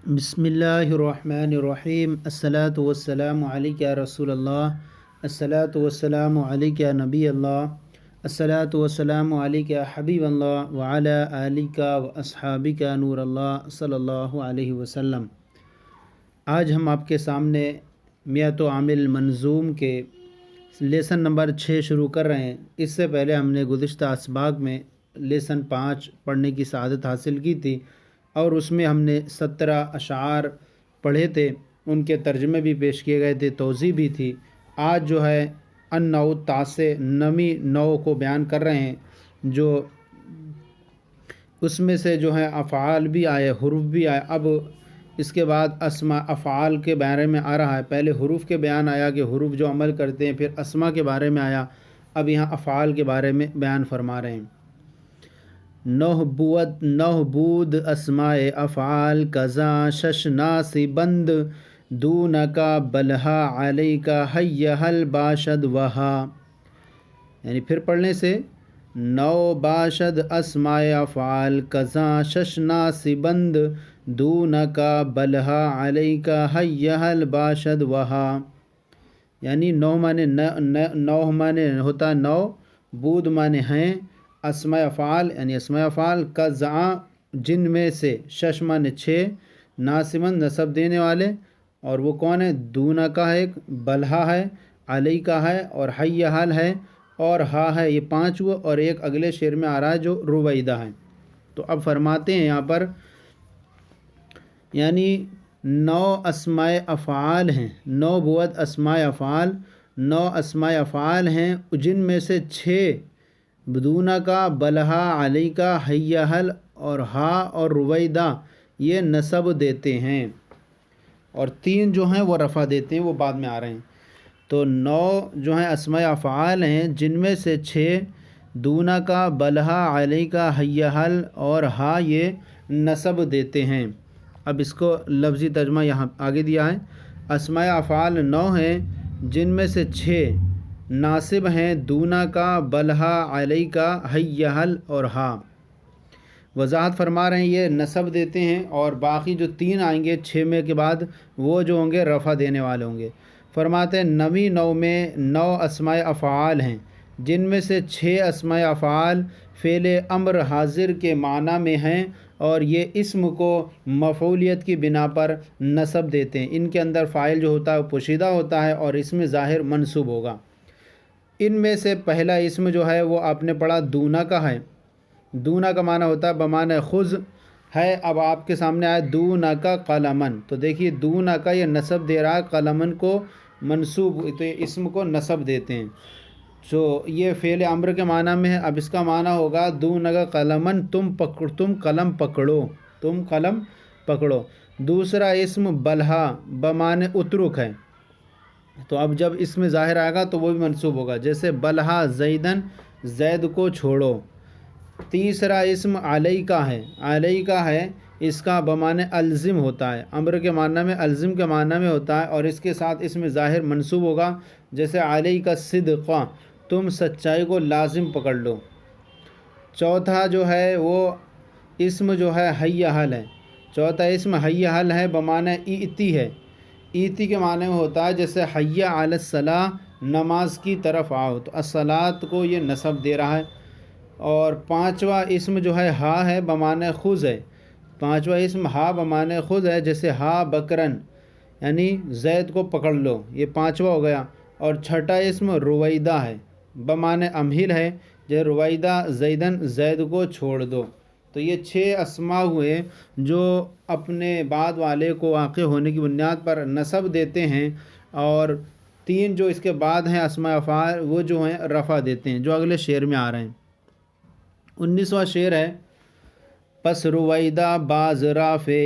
بسم اللہ الرحمن الرحیم الصلاۃ والسلام علیک یا رسول اللہ الصلاۃ والسلام علیک یا نبی اللہ الصلاۃ والسلام علیک یا حبیب اللہ وعلی آلک و اصحابک نور اللہ صلی اللہ علیہ وسلم۔ آج ہم آپ کے سامنے میت و عامل منظوم کے لیسن نمبر 6 شروع کر رہے ہیں۔ اس سے پہلے ہم نے گزشتہ اسباق میں لیسن 5 پڑھنے کی سعادت حاصل کی تھی اور اس میں ہم نے 17 اشعار پڑھے تھے، ان کے ترجمے بھی پیش کیے گئے تھے، توضیح بھی تھی۔ آج جو ہے النوع التاسع 9ویں نوع کو بیان کر رہے ہیں، جو اس میں سے جو ہے افعال بھی آئے، حروف بھی آئے۔ اب اس کے بعد اسماء افعال کے بارے میں آ رہا ہے۔ پہلے حروف کے بیان آیا کہ حروف جو عمل کرتے ہیں، پھر اسماء کے بارے میں آیا، اب یہاں افعال کے بارے میں بیان فرما رہے ہیں۔ نوح بود اسماء افعال کذا شش ناسی بند دون کا بلہا علی کا حی حل باشد وہا، یعنی پھر پڑھنے سے نو باشد اسماء افعال کذا شش ناسی بند دون کا بلہا علی کا حی حل باشد وہا، یعنی نو مانے ہوتا نو، بود مانے ہیں، اسماء افعال یعنی اسماء افعال کذا جن میں سے، شش مانے 6، ناصبن نصب دینے والے، اور وہ کون ہے؟ دونا کا ہے، ایک بلہا ہے، علی کا ہے، اور حی حال ہے، اور ہا ہے۔ یہ 5 وہ، اور ایک اگلے شعر میں آ رہا ہے جو رویدہ ہے۔ تو اب فرماتے ہیں یہاں پر، یعنی 9 اسماء افعال ہیں، 9 بود اسماء افعال، 9 اسماء افعال ہیں، جن میں سے 6 بدون کا بلہا علی کا حی حل اور ہا اور رویدہ یہ نصب دیتے ہیں، اور 3 جو ہیں وہ رفع دیتے ہیں، وہ بعد میں آ رہے ہیں۔ تو 9 جو ہیں اسماء افعال ہیں، جن میں سے 6 دونا کا بلہا علی کا حی حل اور ہا یہ نصب دیتے ہیں۔ اب اس کو لفظی ترجمہ یہاں آگے دیا ہے۔ اسماء افعال 9 ہیں، جن میں سے 6 ناصب ہیں، دونا کا بلہا علی کا حی حل اور ہا۔ وضاحت فرما رہے ہیں یہ نصب دیتے ہیں، اور باقی جو 3 آئیں گے 6 میں کے بعد، وہ جو ہوں گے رفع دینے والے ہوں گے۔ فرماتے ہیں 9ویں نوع میں 9 اسماء افعال ہیں، جن میں سے 6 اسماء افعال فعل امر حاضر کے معنی میں ہیں، اور یہ اسم کو مفعولیت کی بنا پر نصب دیتے ہیں۔ ان کے اندر فاعل جو ہوتا ہے وہ پوشیدہ ہوتا ہے، اور اسم ظاہر منصوب ہوگا۔ ان میں سے پہلا اسم جو ہے وہ آپ نے پڑھا دونا کا ہے۔ دونا کا معنی ہوتا ہے بمعنی خذ ہے۔ اب آپ کے سامنے آیا دونا کا قلمن، تو دیکھیے دونا کا یہ نصب دے رہا ہے، قلمن کو منصوب، تو یہ اسم کو نصب دیتے ہیں۔ تو یہ فعل امر کے معنی میں ہے۔ اب اس کا معنی ہوگا دونا کا قلمن، تم قلم پکڑو، تم قلم پکڑو۔ دوسرا اسم بلہا بمعنی اترک ہے، تو اب جب اس میں ظاہر آئے گا تو وہ بھی منصوب ہوگا، جیسے بلہا زیدن، زید کو چھوڑو۔ تیسرا اسم علی کا ہے، علی کا ہے، اس کا بمعنی الزم ہوتا ہے، امر کے معنی میں الزم کے معنی میں ہوتا ہے، اور اس کے ساتھ اسم ظاہر منصوب ہوگا، جیسے علی کا صدقہ، تم سچائی کو لازم پکڑ لو۔ چوتھا جو ہے وہ اسم جو ہے حی حل ہے، چوتھا اسم حی حل ہے، بمعنی ایتی ہے، ایتی کے معنی میں ہوتا ہے، جیسے حی علی الصلاۃ، نماز کی طرف آؤ، تو الصلاۃ کو یہ نصب دے رہا ہے۔ اور پانچواں اسم جو ہے ہا ہے، بمعنی خذ ہے، پانچواں اسم ہا بمعنی خذ ہے، جیسے ہا بکرن، یعنی زید کو پکڑ لو، یہ پانچواں ہو گیا۔ اور چھٹا اسم رویدہ ہے، بمعنی امہل ہے، جیسے رویدہ زیدن، زید کو چھوڑ دو۔ تو یہ 6 اسماء ہوئے جو اپنے بعد والے کو واقع ہونے کی بنیاد پر نصب دیتے ہیں، اور 3 جو اس کے بعد ہیں اسماء افعال، وہ جو ہیں رفع دیتے ہیں، جو اگلے شعر میں آ رہے ہیں۔ 19واں شعر ہے، پس رویدہ باز رافع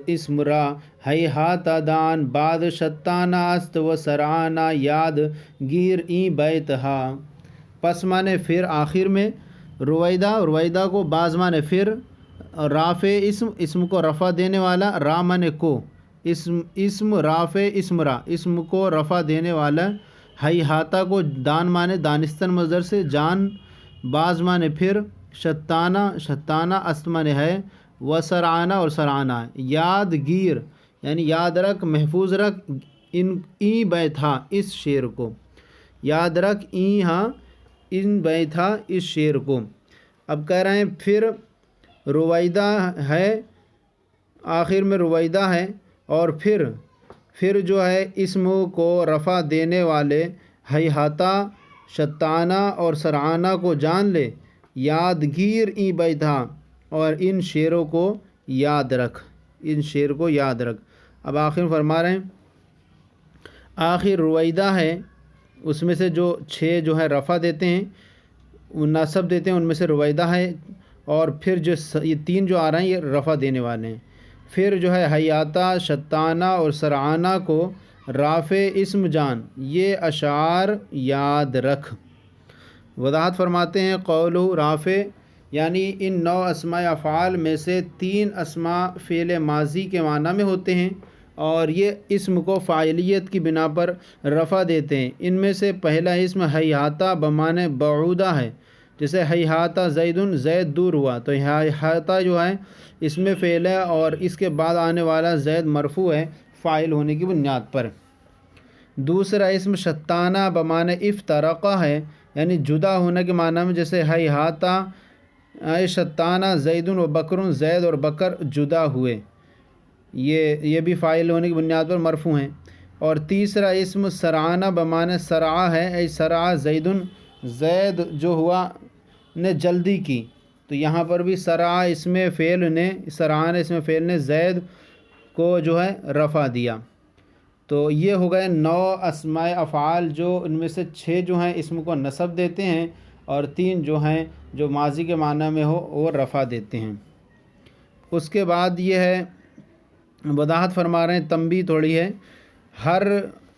اسم را ہیہات دان بعد شتانہ است و سرعانہ یاد گیر این بیت ہا۔ پس مانے پھر، آخر میں، رویدہ کو باز مانے پھر، رافع اسم کو رفع دینے والا، را مانے کو، اسم رافع اسم را، اسم کو رفع دینے والا، ہیہاتہ کو دان مانے دانستن مصدر سے جان، باز مانے پھر، شتانہ است مانے ہے، و سرعانہ اور سرعانہ، یادگیر یعنی یاد رکھ، محفوظ رکھ، ای بیتھا اس شعر کو، یاد رکھ ای ہاں ان بیتھا اس شعر کو۔ اب کہہ رہے ہیں پھر رویدہ ہے، آخر میں رویدہ ہے، اور پھر جو ہے اسم کو رفع دینے والے ہیہاتہ، شتانہ اور سرعانہ کو جان لے، یادگیر ای بیتھا، اور ان شعروں کو یاد رکھ، ان شعر کو یاد رکھ۔ اب آخر فرما رہے ہیں آخر رویدہ ہے، اس میں سے جو 6 جو ہے رفع دیتے ہیں، نصب دیتے ہیں، ان میں سے رویدہ ہے، اور پھر جو یہ 3 جو آ رہے ہیں یہ رفع دینے والے ہیں۔ پھر جو ہے حیاتہ، شتانہ اور سرعانہ کو رافع اسم جان، یہ اشعار یاد رکھ۔ وضاحت فرماتے ہیں قولہ رافع یعنی ان 9 اسماء افعال میں سے 3 اسماء فعل ماضی کے معنی میں ہوتے ہیں، اور یہ اسم کو فاعلیت کی بنا پر رفع دیتے ہیں۔ ان میں سے پہلا اسم ہیہاتہ بمعنی بعودہ ہے، جیسے ہیہاتہ زیدن، زید دور ہوا، تو ہیہاتہ جو ہے اس میں فعل ہے، اور اس کے بعد آنے والا زید مرفوع ہے فاعل ہونے کی بنیاد پر۔ دوسرا اسم شتانہ بمعنی افترقہ ہے، یعنی جدا ہونے کے معنی میں، جیسے ہیہاتہ شتانہ زیدن و بکر، زید اور بکر جدا ہوئے، یہ بھی فاعل ہونے کی بنیاد پر مرفوع ہیں۔ اور تیسرا اسم سرعانہ بمعنی سرعہ ہے، اے سرعہ زیدن، زید جو ہوا نے جلدی کی، تو یہاں پر بھی سرعہ اسم فعل نے، سرعانہ اسم فعل نے زید کو جو ہے رفع دیا۔ تو یہ ہو گئے 9 اسماء افعال، جو ان میں سے 6 جو ہیں اسم کو نصب دیتے ہیں، اور 3 جو ہیں جو ماضی کے معنی میں ہو وہ رفع دیتے ہیں۔ اس کے بعد یہ ہے وضاحت فرما رہے ہیں، تنبیہ تھوڑی ہے، ہر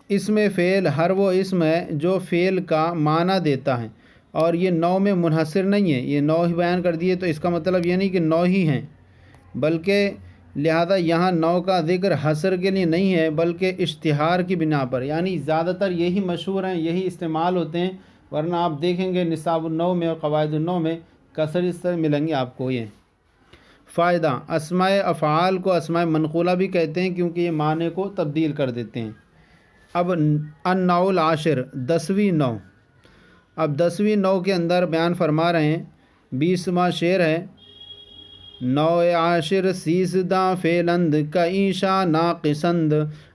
اسم فعل ہر وہ اسم ہے جو فعل کا معنی دیتا ہے، اور یہ 9 میں منحصر نہیں ہے، یہ 9 ہی بیان کر دیے تو اس کا مطلب یہ نہیں کہ 9 ہی ہیں، بلکہ لہذا یہاں 9 کا ذکر حصر کے لیے نہیں ہے بلکہ اشتہار کی بنا پر، یعنی زیادہ تر یہی مشہور ہیں، یہی استعمال ہوتے ہیں، ورنہ آپ دیکھیں گے نصاب النو میں اور قواعد النو میں کثرت سے ملیں گے آپ کو یہ۔ فائدہ، اسماء افعال کو اسماء منقولہ بھی کہتے ہیں کیونکہ یہ معنی کو تبدیل کر دیتے ہیں۔ اب النوع العاشر، 10ویں نوع، اب 10ویں نوع کے اندر بیان فرما رہے ہیں 20واں شعر ہے، نوع عاشر سیزدہ فعلند کعیشا ناقصند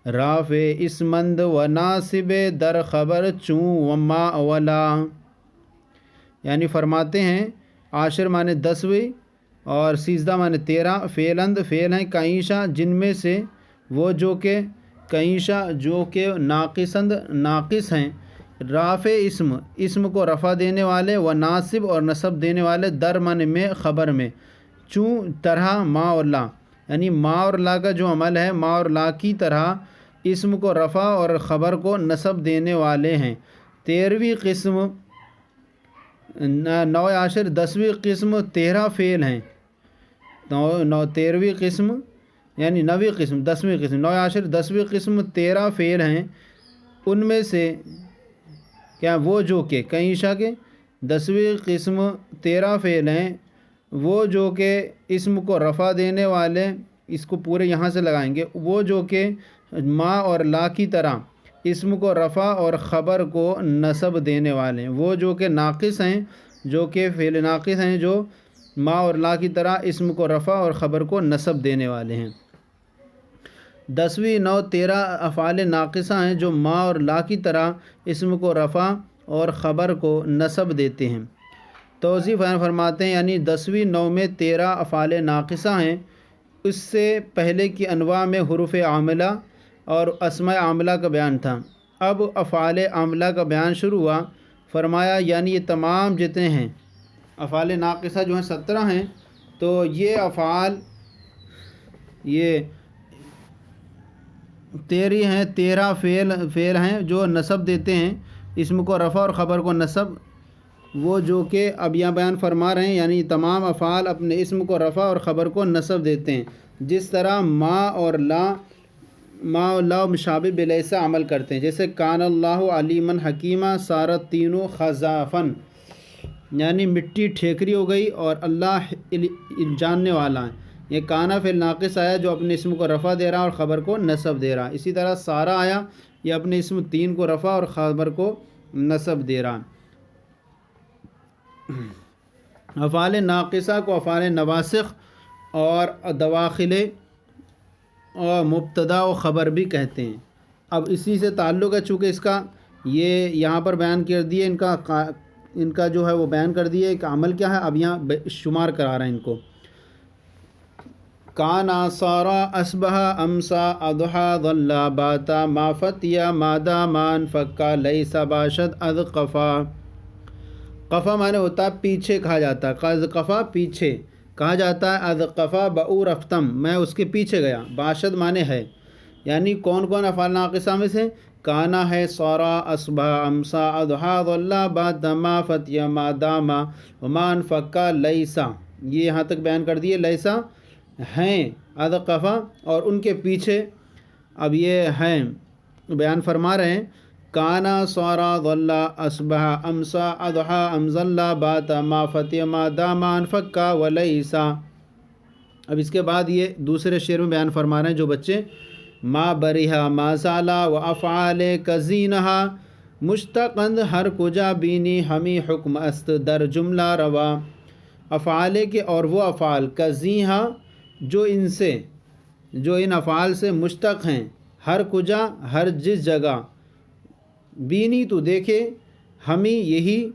رافع اسمند و ناصب در خبر چوں و ما اولا، یعنی فرماتے ہیں عاشر معنی 10ویں اور سیزدہ معنی 13، فعلند فعل ہیں، کعیشا جن میں سے وہ جو کہ، کعیشا جو کہ ناقصند ناقص ہیں، رافع اسم کو رفع دینے والے، و ناصب اور نصب دینے والے، در معنی میں خبر میں، چوں طرح ما اور لا، یعنی ما اور لا کا جو عمل ہے ما اور لا کی طرح اسم کو رفع اور خبر کو نصب دینے والے ہیں۔ 13ویں قسم نوع عاشر 10ویں قسم 13 فعل ہیں، 13ویں قسم یعنی 9ویں قسم 10ویں قسم، نوع عاشر 10ویں قسم 13 فعل ہیں، ان میں سے کیا وہ جو کہ کعیشا کے 10ویں قسم 13 فعل ہیں، وہ جو کہ اسم کو رفع دینے والے، اس کو پورے یہاں سے لگائیں گے، وہ جو کہ ما اور لا کی طرح اسم کو رفع اور خبر کو نصب دینے والے ہیں، وہ جو کہ ناقص ہیں، جو کہ فعل ناقص ہیں، جو ما اور لا کی طرح اسم کو رفع اور خبر کو نصب دینے والے ہیں۔ 10ویں نوع 13 افعال ناقصہ ہیں جو ما اور لا کی طرح اسم کو رفع اور خبر کو نصب دیتے ہیں۔ توضیح بیان فرماتے ہیں، یعنی 10ویں نوع میں 13 افعال ناقصہ ہیں، اس سے پہلے کی انواع میں حروف عاملہ اور اسماء عاملہ کا بیان تھا، اب افعال عاملہ کا بیان شروع ہوا، فرمایا یعنی یہ تمام جتنے ہیں افعال ناقصہ جو ہیں 17 ہیں، تو یہ افعال یہ 13 ہیں، 13 فعل ہیں جو نصب دیتے ہیں اسم کو رفع اور خبر کو نصب، وہ جو کہ اب یہاں بیان فرما رہے ہیں، یعنی تمام افعال اپنے اسم کو رفع اور خبر کو نصب دیتے ہیں، جس طرح ما اور لا مشابہ بلیسا عمل کرتے ہیں، جیسے کان اللہ علیما حکیمہ صارت تینوں خزافن، یعنی مٹی ٹھیکری ہو گئی اور اللہ جاننے والا ہے، یہ کانا فعل ناقص آیا جو اپنے اسم کو رفع دے رہا اور خبر کو نصب دے رہا. اسی طرح سارا آیا، یہ اپنے اسم تین کو رفع اور خبر کو نصب دے رہا. افعال ناقصہ کو افعال نواسخ اور دواخل اور مبتدا و خبر بھی کہتے ہیں. اب اسی سے تعلق ہے، چونکہ اس کا یہ یہاں پر بیان کر دیے، ان کا جو ہے وہ بیان کر دیے کہ عمل کیا ہے. اب یہاں شمار کرا رہے ہیں ان کو. کانا سارا اصبح امسا اضحا ظلا باتا ما فتیا مادا مان فکا لیسا باشد از قفا. قفا معنی ہوتا ہے پیچھے کہا جاتا ہے. قز قفا پیچھے کہا جاتا ہے. از قفا بؤ رفتم میں اس کے پیچھے گیا. باشد معنی ہے. یعنی کون کون افعال ناقصہ میں سے؟ کانا ہے، سارا، اصبح، امسا، اضحا، ظلا باتا ما فتیا مادا ما مان فکا لیسا. یہ یہاں تک بیان کر دیے. لیسا ہیں، ادقفا اور ان کے پیچھے اب یہ ہیں بیان فرما رہے ہیں. کانا سارا ظلا اصبح امسا اضحا امزلا باتا ما فتح ما دامان فکا ولیسا. اب اس کے بعد یہ دوسرے شعر میں بیان فرما رہے ہیں جو بچے. ما بریہا ما زالا و افعال کزینہا مشتقند ہر کجا بینی ہمی حکم است در جملہ روا. افعال کے اور وہ افعال کزینہا جو ان افعال سے مشتق ہیں، ہر کجا ہر جس جگہ، بینی تو دیکھے، ہمیں یہی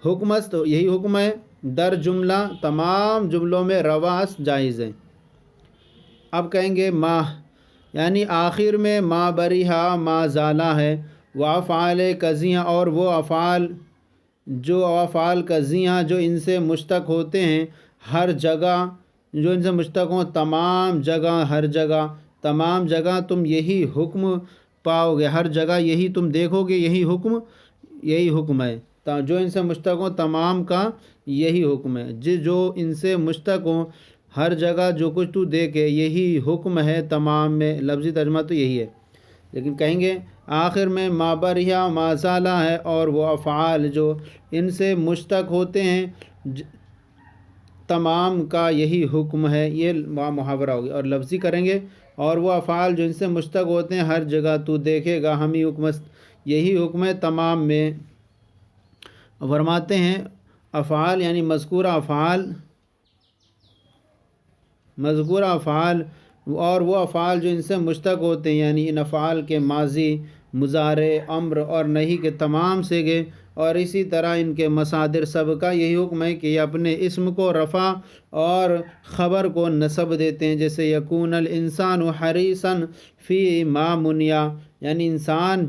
حکمست یہی حکم ہے، در جملہ تمام جملوں میں رواس جائز ہے. اب کہیں گے ما یعنی آخر میں ما بریہا ما زالہ ہے. و افعال کزیاں اور وہ افعال کزیاں جو ان سے مشتق ہوتے ہیں، ہر جگہ جو ان سے مشتق ہوں، تمام جگہ، ہر جگہ، تمام جگہ تم یہی حکم پاؤ گے، ہر جگہ یہی تم دیکھو گے، یہی حکم ہے. جو ان سے مشتق ہوں تمام کا یہی حکم ہے. جو ان سے مشتق ہوں ہر جگہ جو کچھ تو دیکھے یہی حکم ہے تمام میں. لفظی ترجمہ تو یہی ہے. لیکن کہیں گے آخر میں ما بریہا ما زالہ ہے اور وہ افعال جو ان سے مشتق ہوتے ہیں تمام کا یہی حکم ہے. یہ محاورہ ہوگی. اور لفظی کریں گے اور وہ افعال جو ان سے مشتق ہوتے ہیں ہر جگہ تو دیکھے گا ہمیں حکم یہی حکم ہے تمام میں. فرماتے ہیں افعال یعنی مذکورہ افعال اور وہ افعال جو ان سے مشتق ہوتے ہیں، یعنی ان افعال کے ماضی، مضارع، امر اور نہی کے تمام صیغے اور اسی طرح ان کے مصادر سب کا یہی حکم ہے کہ یہ اپنے اسم کو رفع اور خبر کو نصب دیتے ہیں. جیسے یکون الانسان حریصا فی ما منیا، یعنی انسان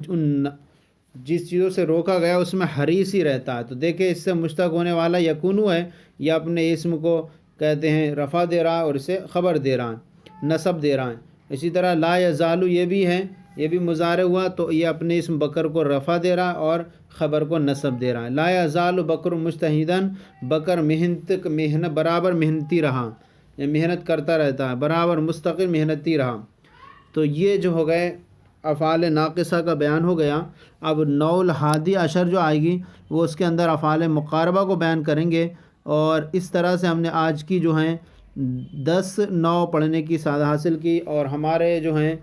جس چیزوں سے روکا گیا اس میں حریص ہی رہتا ہے. تو دیکھیں اس سے مشتق ہونے والا یکونو ہے، یہ اپنے اسم کو کہتے ہیں رفع دے رہا ہے اور اسے خبر دے رہا ہے، نصب دے رہا ہے. اسی طرح لا یزالو یہ بھی ہے، یہ بھی مضارع ہوا تو یہ اپنے اسم بکر کو رفع دے رہا ہے اور خبر کو نصب دے رہا ہے. لا یزال بکر مجتہداً، بکر محنت برابر محنتی رہا، یہ محنت کرتا رہتا ہے، برابر مستقل محنتی رہا. تو یہ جو ہو گئے افعال ناقصہ کا بیان ہو گیا. اب نوع الحادی عشر جو آئے گی وہ اس کے اندر افعال مقاربہ کو بیان کریں گے. اور اس طرح سے ہم نے آج کی جو ہیں 10 نوع پڑھنے کی سعادت حاصل کی اور ہمارے جو ہیں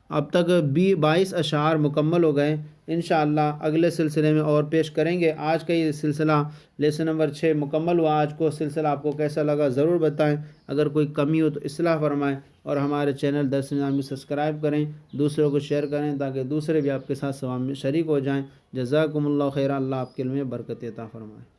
اب تک 22 اشعار مکمل ہو گئے. انشاءاللہ اگلے سلسلے میں اور پیش کریں گے. آج کا یہ سلسلہ لیسن نمبر 6 مکمل ہوا. آج کو سلسلہ آپ کو کیسا لگا ضرور بتائیں. اگر کوئی کمی ہو تو اصلاح فرمائیں اور ہمارے چینل درس نظامی سبسکرائب کریں، دوسروں کو شیئر کریں تاکہ دوسرے بھی آپ کے ساتھ ثواب میں شریک ہو جائیں. جزاکم اللہ خیر. اللہ آپ کے علم میں برکت عطا فرمائے.